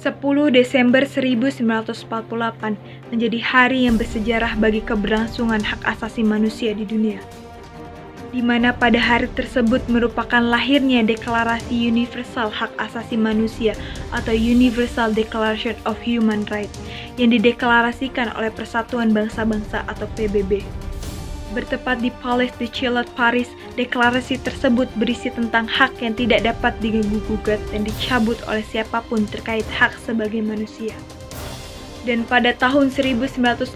10 Desember 1948 menjadi hari yang bersejarah bagi keberlangsungan hak asasi manusia di dunia, di mana pada hari tersebut merupakan lahirnya Deklarasi Universal Hak Asasi Manusia atau Universal Declaration of Human Rights yang dideklarasikan oleh Persatuan Bangsa-Bangsa atau PBB. Bertepat di Palais de Chaillot, Paris, deklarasi tersebut berisi tentang hak yang tidak dapat diganggu-gugat dan dicabut oleh siapapun terkait hak sebagai manusia. Dan pada tahun 1950,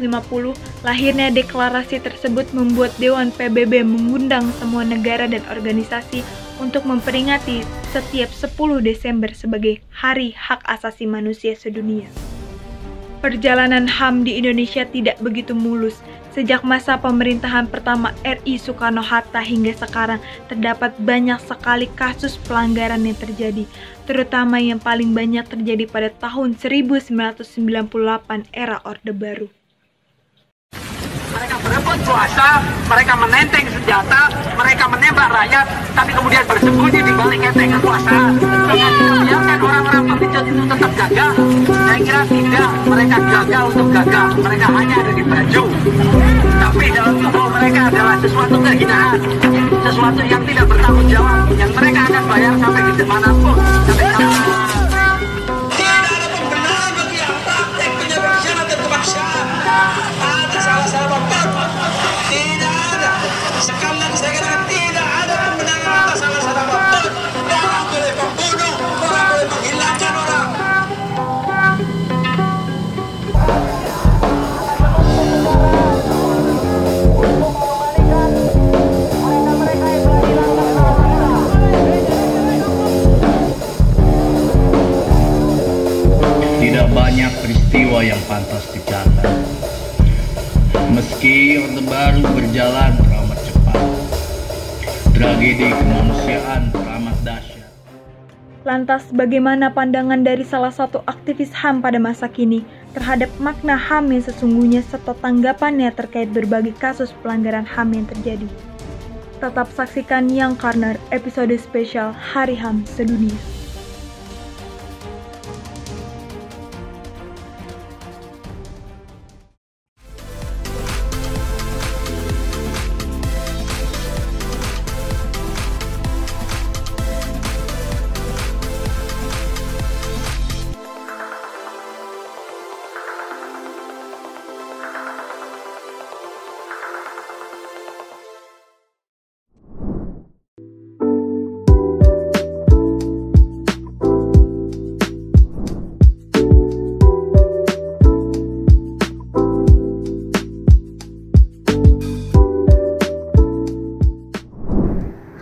lahirnya deklarasi tersebut membuat Dewan PBB mengundang semua negara dan organisasi untuk memperingati setiap 10 Desember sebagai Hari Hak Asasi Manusia Sedunia. Perjalanan HAM di Indonesia tidak begitu mulus. Sejak masa pemerintahan pertama RI Soekarno-Hatta hingga sekarang terdapat banyak sekali kasus pelanggaran yang terjadi, terutama yang paling banyak terjadi pada tahun 1998 era Orde Baru. Mereka berebut kuasa, mereka menenteng senjata, mereka menembak rakyat, tapi kemudian bersembunyi di balik enteng kekuasaan. Jangan kita biarkan orang-orang pemicut itu tetap gagah. Saya kira tidak, mereka gagal untuk gagah, mereka hanya ada di baju. Tapi dalam tubuh mereka adalah sesuatu kehinaan, sesuatu yang tidak bertanggung jawab, yang mereka akan bayar sampai di manapun. Sampai tidak banyak peristiwa yang pantas dicatat. Meski Orde Baru berjalan teramat cepat, tragedi kemanusiaan teramat dahsyat. Lantas bagaimana pandangan dari salah satu aktivis HAM pada masa kini terhadap makna HAM yang sesungguhnya serta tanggapannya terkait berbagai kasus pelanggaran HAM yang terjadi? Tetap saksikan Young Corner episode spesial Hari HAM Sedunia.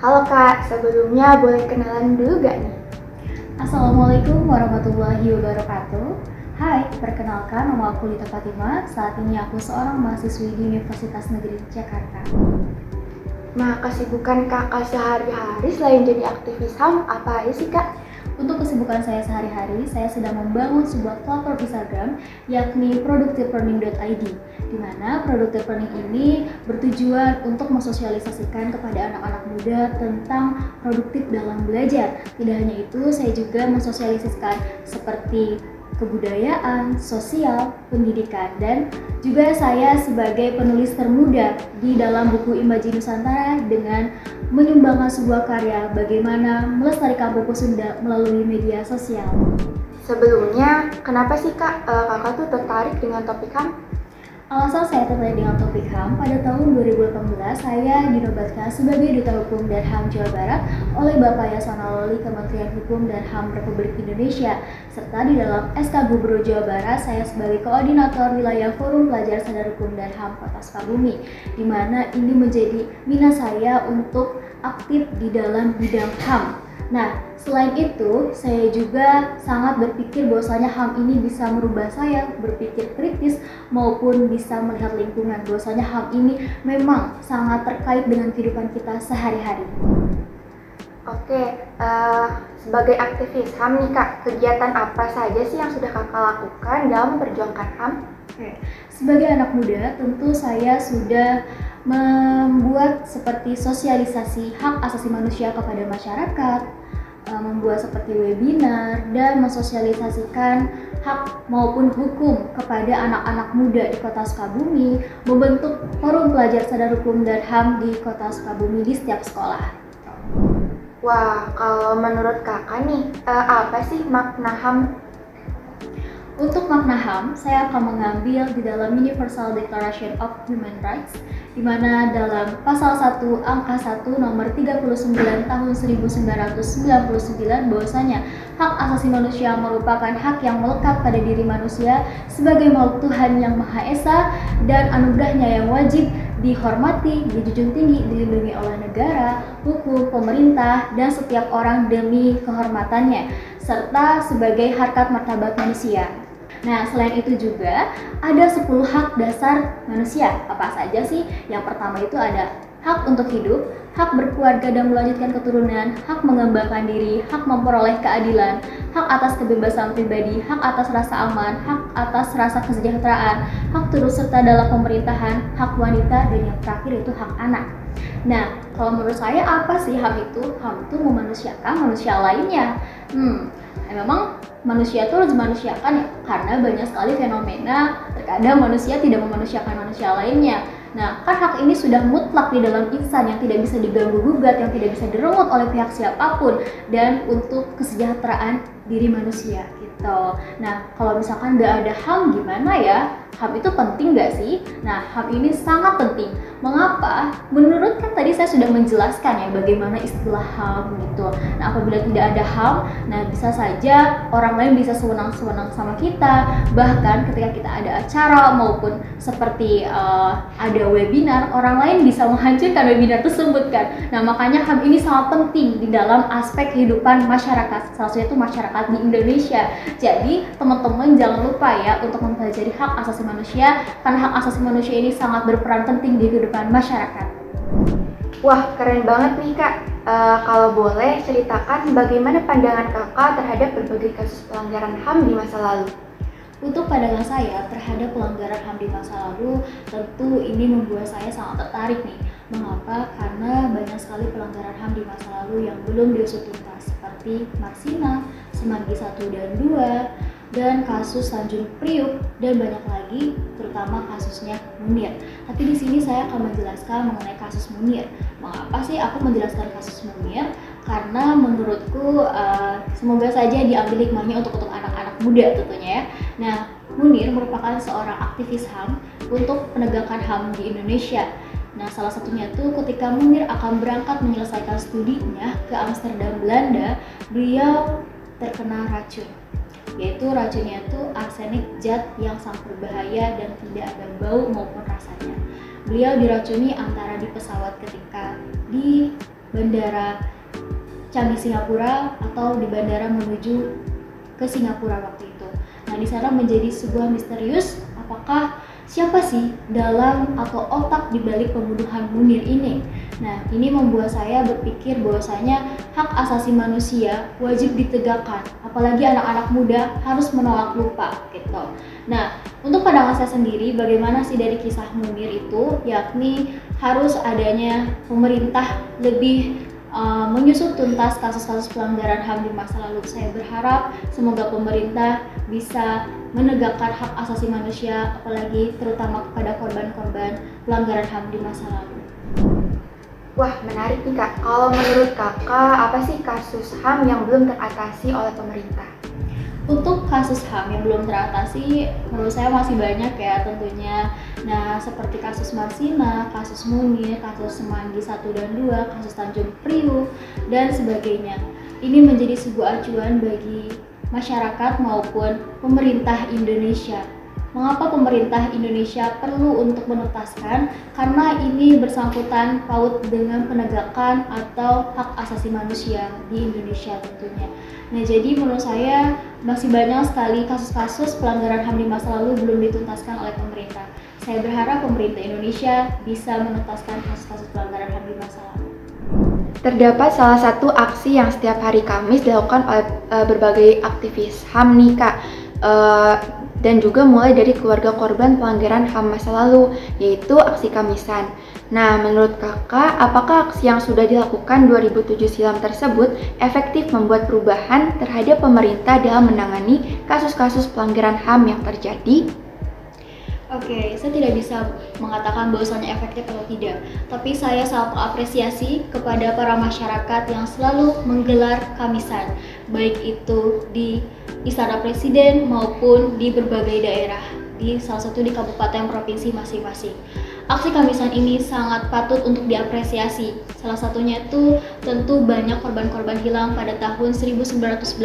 Halo Kak, sebelumnya boleh kenalan dulu gak nih? Assalamualaikum warahmatullahi wabarakatuh. Hai, perkenalkan nama aku Lita Fatima. Saat ini aku seorang mahasiswi di Universitas Negeri Jakarta. Nah, kesibukan kakak sehari-hari selain jadi aktivis HAM, apa aja sih Kak? Untuk kesibukan saya sehari-hari, saya sedang membangun sebuah platform Instagram yakni productivelearning.id, di mana Productive Learning ini bertujuan untuk mensosialisasikan kepada anak-anak muda tentang produktif dalam belajar. Tidak hanya itu, saya juga mensosialisasikan seperti kebudayaan, sosial, pendidikan, dan juga saya sebagai penulis termuda di dalam buku Imaji Nusantara dengan menyumbangkan sebuah karya bagaimana melestarikan buku Sunda melalui media sosial. Sebelumnya, kenapa sih Kak, kakak tuh tertarik dengan topik HAM? Alasan saya tertarik dengan topik HAM, pada tahun 2018 saya dinobatkan sebagai Duta Hukum dan HAM Jawa Barat oleh Bapak Yasona Lawli Kementerian Hukum dan HAM Republik Indonesia, serta di dalam SK Gubernur Jawa Barat saya sebagai Koordinator Wilayah Forum Pelajar Sadar Hukum dan HAM Kota Sukabumi, di mana ini menjadi minat saya untuk aktif di dalam bidang HAM. Nah, selain itu, saya juga sangat berpikir bahwasanya HAM ini bisa merubah saya berpikir kritis maupun bisa melihat lingkungan. Bahwasanya HAM ini memang sangat terkait dengan kehidupan kita sehari-hari. Oke, sebagai aktivis HAM nih Kak, kegiatan apa saja sih yang sudah kakak lakukan dalam memperjuangkan HAM? Sebagai anak muda, tentu saya sudah membuat seperti sosialisasi hak asasi manusia kepada masyarakat, membuat seperti webinar dan mensosialisasikan hak maupun hukum kepada anak-anak muda di Kota Sukabumi, membentuk forum pelajar sadar hukum dan HAM di Kota Sukabumi di setiap sekolah. Wah, kalau menurut kakak nih, apa sih makna HAM? Untuk makna HAM, saya akan mengambil di dalam Universal Declaration of Human Rights, di mana dalam pasal 1 angka 1 nomor 39 tahun 1999 bahwasanya hak asasi manusia merupakan hak yang melekat pada diri manusia sebagai makhluk Tuhan yang Maha Esa dan anugerahnya yang wajib dihormati, dijunjung tinggi, dilindungi oleh negara, hukum, pemerintah, dan setiap orang demi kehormatannya, serta sebagai harkat martabat manusia. Nah, selain itu juga ada 10 hak dasar manusia. Apa saja sih? Yang pertama itu ada hak untuk hidup, hak berkeluarga dan melanjutkan keturunan, hak mengembangkan diri, hak memperoleh keadilan, hak atas kebebasan pribadi, hak atas rasa aman, hak atas rasa kesejahteraan, hak turut serta dalam pemerintahan, hak wanita, dan yang terakhir itu hak anak. Nah, kalau menurut saya apa sih HAM itu? HAM itu memanusiakan manusia lainnya. Memang manusia itu harus dimanusiakan ya, karena banyak sekali fenomena terkadang manusia tidak memanusiakan manusia lainnya. Nah, kan hak ini sudah mutlak di dalam insan yang tidak bisa diganggu-gugat, yang tidak bisa direnggut oleh pihak siapapun, dan untuk kesejahteraan diri manusia gitu. Nah, kalau misalkan nggak ada HAM gimana ya? HAM itu penting nggak sih? Nah, HAM ini sangat penting. Mengapa? Menurut kan tadi saya sudah menjelaskan ya bagaimana istilah HAM gitu. Nah, apabila tidak ada HAM, nah bisa saja orang lain bisa sewenang-sewenang sama kita. Bahkan ketika kita ada acara maupun seperti ada webinar, orang lain bisa menghancurkan webinar tersebut kan. Nah, makanya HAM ini sangat penting di dalam aspek kehidupan masyarakat, salah satunya itu masyarakat di Indonesia. Jadi, teman-teman jangan lupa ya untuk mempelajari hak asasi manusia, karena hak asasi manusia ini sangat berperan penting di kehidupan masyarakat. Wah, keren banget nih Kak. Kalau boleh ceritakan bagaimana pandangan kakak terhadap berbagai kasus pelanggaran HAM di masa lalu? Untuk pandangan saya terhadap pelanggaran HAM di masa lalu, tentu ini membuat saya sangat tertarik nih. Mengapa? Karena banyak sekali pelanggaran HAM di masa lalu yang belum diusut tuntas, seperti Marsina, Semanggi 1 dan 2, dan kasus Tanjung Priuk, dan banyak lagi, terutama kasusnya Munir. Tapi di sini saya akan menjelaskan mengenai kasus Munir. Mengapa sih aku menjelaskan kasus Munir? Karena menurutku semoga saja diambil hikmahnya untuk anak-anak muda tentunya ya. Nah, Munir merupakan seorang aktivis HAM untuk penegakan HAM di Indonesia. Nah, salah satunya tuh ketika Munir akan berangkat menyelesaikan studinya ke Amsterdam, Belanda, beliau terkena racun. Yaitu racunnya itu arsenik, zat yang sangat berbahaya dan tidak ada bau maupun rasanya. Beliau diracuni antara di pesawat ketika di bandara Changi Singapura atau di bandara menuju ke Singapura waktu itu. Nah, di sana menjadi sebuah misterius apakah siapa sih dalam atau otak dibalik pembunuhan Munir ini. Nah, ini membuat saya berpikir bahwasanya hak asasi manusia wajib ditegakkan, apalagi anak-anak muda harus menolak lupa gitu. Nah, untuk pandangan saya sendiri bagaimana sih dari kisah Munir itu, yakni harus adanya pemerintah lebih menyusut tuntas kasus-kasus pelanggaran HAM di masa lalu. Saya berharap semoga pemerintah bisa menegakkan hak asasi manusia, apalagi terutama kepada korban-korban pelanggaran HAM di masa lalu. Wah, menarik nih Kak. Kalau menurut kakak, apa sih kasus HAM yang belum teratasi oleh pemerintah? Untuk kasus HAM yang belum teratasi, menurut saya masih banyak ya tentunya. Nah, seperti kasus Marsina, kasus Munir, kasus Semanggi 1 dan 2, kasus Tanjung Priuk, dan sebagainya. Ini menjadi sebuah acuan bagi masyarakat maupun pemerintah Indonesia. Mengapa pemerintah Indonesia perlu untuk menuntaskan? Karena ini bersangkutan paut dengan penegakan atau hak asasi manusia di Indonesia tentunya. Nah, jadi menurut saya masih banyak sekali kasus-kasus pelanggaran HAM di masa lalu belum dituntaskan oleh pemerintah. Saya berharap pemerintah Indonesia bisa menuntaskan kasus-kasus pelanggaran HAM di masa lalu. Terdapat salah satu aksi yang setiap hari Kamis dilakukan oleh berbagai aktivis HAM nih Kak. dan juga mulai dari keluarga korban pelanggaran HAM masa lalu, yaitu aksi Kamisan. Nah, menurut kakak, apakah aksi yang sudah dilakukan 2007 silam tersebut efektif membuat perubahan terhadap pemerintah dalam menangani kasus-kasus pelanggaran HAM yang terjadi? Oke, saya tidak bisa mengatakan bahwasannya efektif atau tidak, tapi saya sangat mengapresiasi kepada para masyarakat yang selalu menggelar Kamisan, baik itu di Istana Presiden maupun di berbagai daerah, di salah satu di kabupaten provinsi masing-masing. Aksi Kamisan ini sangat patut untuk diapresiasi. Salah satunya itu tentu banyak korban-korban hilang pada tahun 1997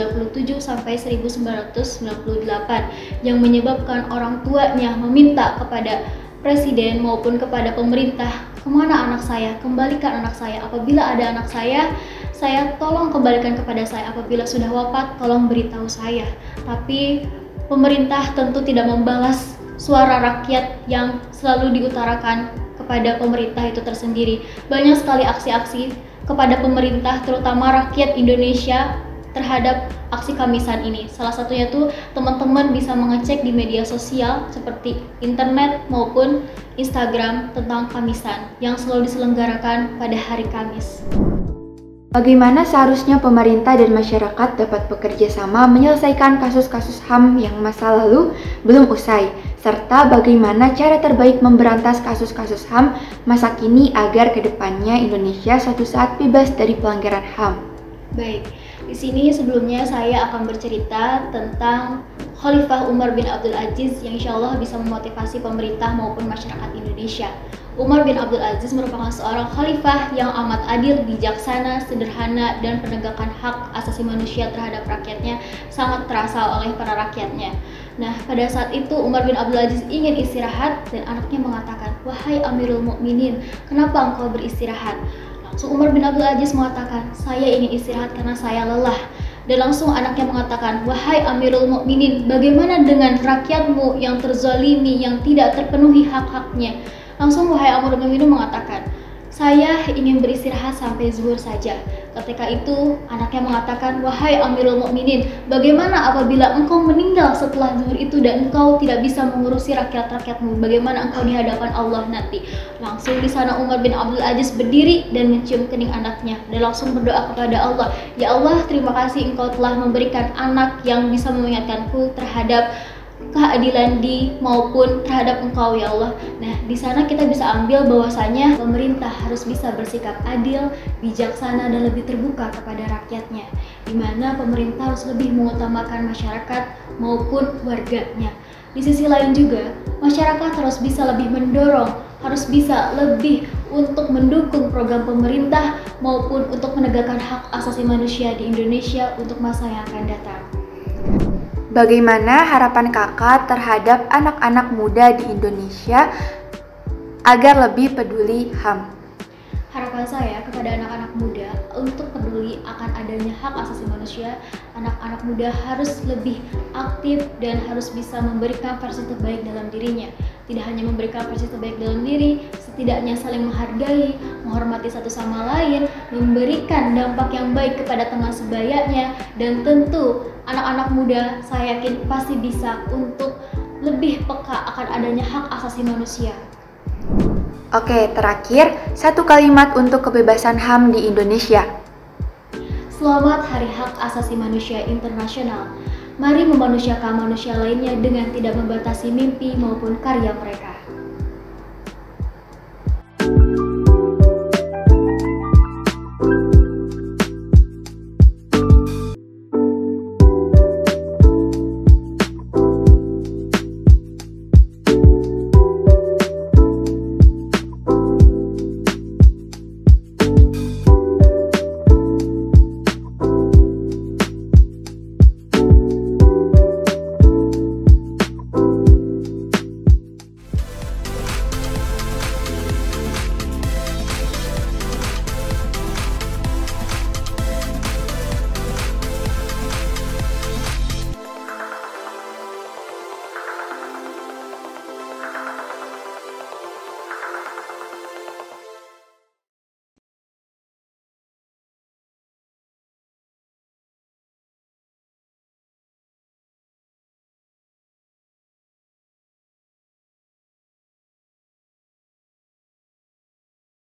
sampai 1998 yang menyebabkan orang tuanya meminta kepada presiden maupun kepada pemerintah, kemana anak saya, kembalikan anak saya, apabila ada anak saya tolong kembalikan kepada saya, apabila sudah wafat tolong beritahu saya. Tapi pemerintah tentu tidak membalas suara rakyat yang selalu diutarakan kepada pemerintah itu tersendiri. Banyak sekali aksi-aksi kepada pemerintah, terutama rakyat Indonesia terhadap aksi Kamisan ini. Salah satunya tuh teman-teman bisa mengecek di media sosial seperti internet maupun Instagram tentang Kamisan yang selalu diselenggarakan pada hari Kamis. Bagaimana seharusnya pemerintah dan masyarakat dapat bekerja sama menyelesaikan kasus-kasus HAM yang masa lalu belum usai, serta bagaimana cara terbaik memberantas kasus-kasus HAM masa kini agar kedepannya Indonesia suatu saat bebas dari pelanggaran HAM. Baik, di sini sebelumnya saya akan bercerita tentang Khalifah Umar bin Abdul Aziz yang insya Allah bisa memotivasi pemerintah maupun masyarakat Indonesia. Umar bin Abdul Aziz merupakan seorang khalifah yang amat adil, bijaksana, sederhana, dan penegakan hak asasi manusia terhadap rakyatnya sangat terasa oleh para rakyatnya. Nah, pada saat itu Umar bin Abdul Aziz ingin istirahat dan anaknya mengatakan, "Wahai Amirul Mukminin, kenapa engkau beristirahat?" Langsung Umar bin Abdul Aziz mengatakan, "Saya ingin istirahat karena saya lelah." Dan langsung anaknya mengatakan, "Wahai Amirul Mukminin, bagaimana dengan rakyatmu yang terzalimi, yang tidak terpenuhi hak-haknya?" Langsung wahai Amirul Mukminin mengatakan, "Saya ingin beristirahat sampai zuhur saja." Ketika itu anaknya mengatakan, "Wahai Amirul Mukminin, bagaimana apabila engkau meninggal setelah zuhur itu dan engkau tidak bisa mengurusi rakyat-rakyatmu? Bagaimana engkau di hadapan Allah nanti?" Langsung di sana Umar bin Abdul Aziz berdiri dan mencium kening anaknya dan langsung berdoa kepada Allah, "Ya Allah, terima kasih engkau telah memberikan anak yang bisa mengingatkanku terhadap keadilan maupun terhadap engkau ya Allah." Nah, di sana kita bisa ambil bahwasanya pemerintah harus bisa bersikap adil, bijaksana, dan lebih terbuka kepada rakyatnya, di mana pemerintah harus lebih mengutamakan masyarakat maupun warganya. Di sisi lain juga, masyarakat harus bisa lebih mendorong, harus bisa lebih untuk mendukung program pemerintah maupun untuk menegakkan hak asasi manusia di Indonesia untuk masa yang akan datang. Bagaimana harapan kakak terhadap anak-anak muda di Indonesia agar lebih peduli HAM? Harapan saya kepada anak-anak muda untuk peduli akan adanya hak asasi manusia, anak-anak muda harus lebih aktif dan harus bisa memberikan versi terbaik dalam dirinya. Tidak hanya memberikan versi terbaik dalam diri, setidaknya saling menghargai, menghormati satu sama lain, memberikan dampak yang baik kepada teman sebayanya, dan tentu anak-anak muda saya yakin pasti bisa untuk lebih peka akan adanya hak asasi manusia. Oke, terakhir, satu kalimat untuk kebebasan HAM di Indonesia. Selamat Hari Hak Asasi Manusia Internasional. Mari memanusiakan manusia lainnya dengan tidak membatasi mimpi maupun karya mereka.